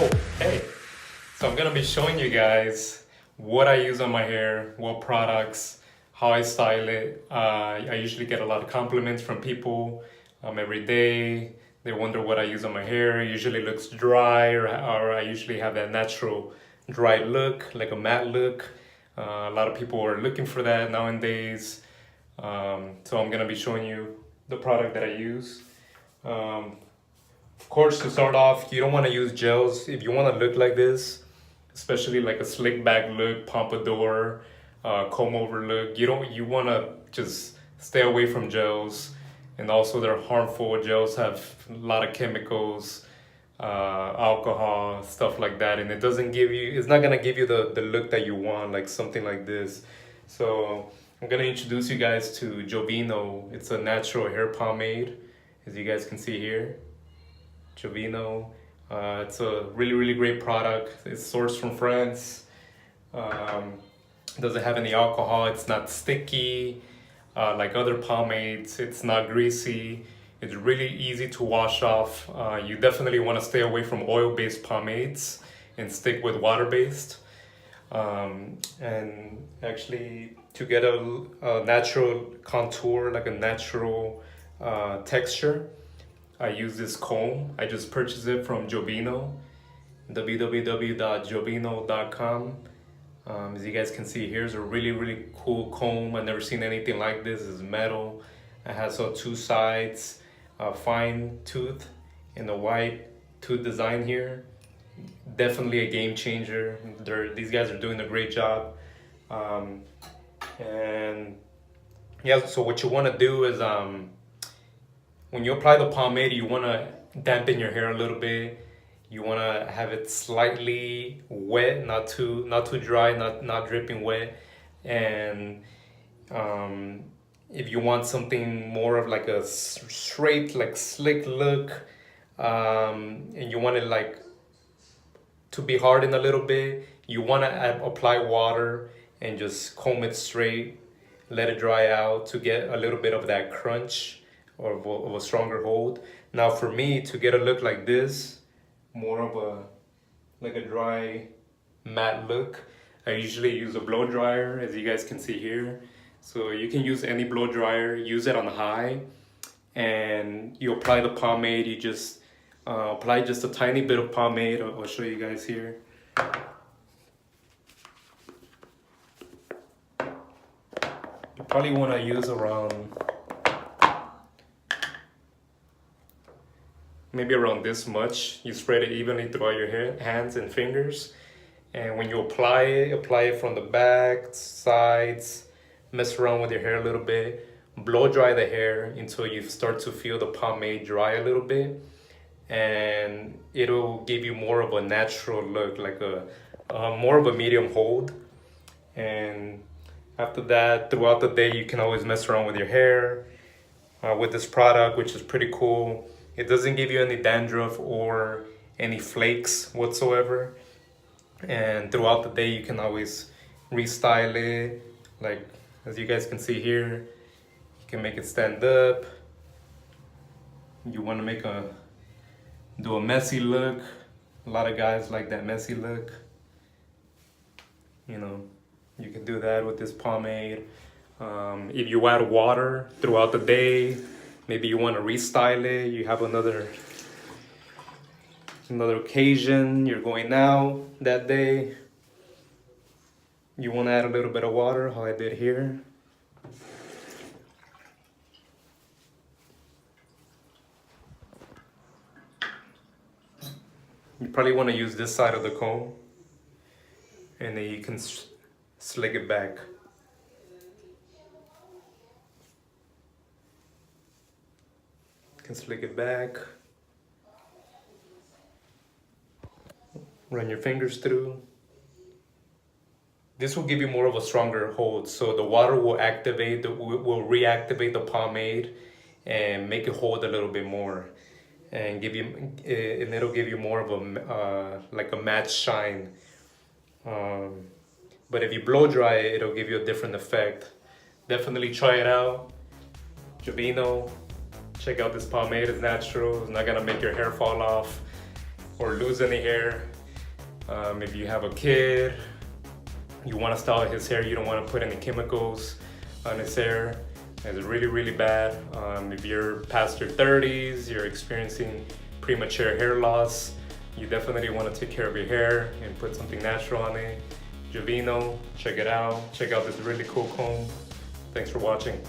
Oh, hey. So I'm gonna be showing you guys what I use on my hair, what products, how I style it. I usually get a lot of compliments from people every day. They wonder what I use on my hair. It usually looks dry, or I usually have that natural dry look, like a matte look. A lot of people are looking for that nowadays. So I'm gonna be showing you the product that I use. Um, of course, to start off, you don't want to use gels if you want to look like this, especially like a slick back look, pompadour, comb over look. You want to just stay away from gels, and also they're harmful. Gels have a lot of chemicals, alcohol, stuff like that, and it's not gonna give you the look that you want, like something like this. So I'm gonna introduce you guys to Jovinno. It's a natural hair pomade, as you guys can see here. Jovinno. It's a really, really great product. It's sourced from France. Um, doesn't have any alcohol. It's not sticky like other pomades. It's not greasy. It's really easy to wash off. You definitely want to stay away from oil-based pomades and stick with water-based. And actually, to get a natural contour, like a natural texture, I use this comb. I just purchased it from Jovinno, www.jovinno.com. As you guys can see, here's a really, really cool comb. I've never seen anything like this. It's metal. It has two sides, a fine tooth and a wide tooth design here. Definitely a game changer. These guys are doing a great job. And yeah, so what you want to do is when you apply the pomade, you want to dampen your hair a little bit. You want to have it slightly wet, not too dry, not dripping wet. And if you want something more of like a straight, like slick look, and you want it like to be hardened a little bit, you want to apply water and just comb it straight, let it dry out to get a little bit of that crunch or of a stronger hold. Now for me, to get a look like this, more of like a dry matte look, I usually use a blow dryer, as you guys can see here. So you can use any blow dryer, use it on high, and you apply the pomade. You just apply just a tiny bit of pomade. I'll show you guys here. You probably want to use around maybe around this much. You spread it evenly throughout your hands and fingers. And when you apply it from the back, sides, mess around with your hair a little bit. Blow dry the hair until you start to feel the pomade dry a little bit. And it'll give you more of a natural look, like a more of a medium hold. And after that, throughout the day, you can always mess around with your hair with this product, which is pretty cool. It doesn't give you any dandruff or any flakes whatsoever. And throughout the day, you can always restyle it. Like, as you guys can see here, you can make it stand up. You want to do a messy look. A lot of guys like that messy look. You know, you can do that with this pomade. If you add water throughout the day, maybe you want to restyle it. You have another occasion. You're going out that day. You want to add a little bit of water, how I did here. You probably want to use this side of the comb, and then you can slick it back. Can slick it back, run your fingers through. This will give you more of a stronger hold, so the water will reactivate the pomade and make it hold a little bit more, and it'll give you more of a like a matte shine. But if you blow dry it, it'll give you a different effect. Definitely try it out. Jovinno. Check out this pomade, it's natural, it's not gonna make your hair fall off. or lose any hair. If you have a kid, you want to style his hair, you don't want to put any chemicals on his hair. It's really, really bad. If you're past your 30s, you're experiencing premature hair loss, you definitely want to take care of your hair and put something natural on it. Jovinno, check it out. Check out this really cool comb. Thanks for watching.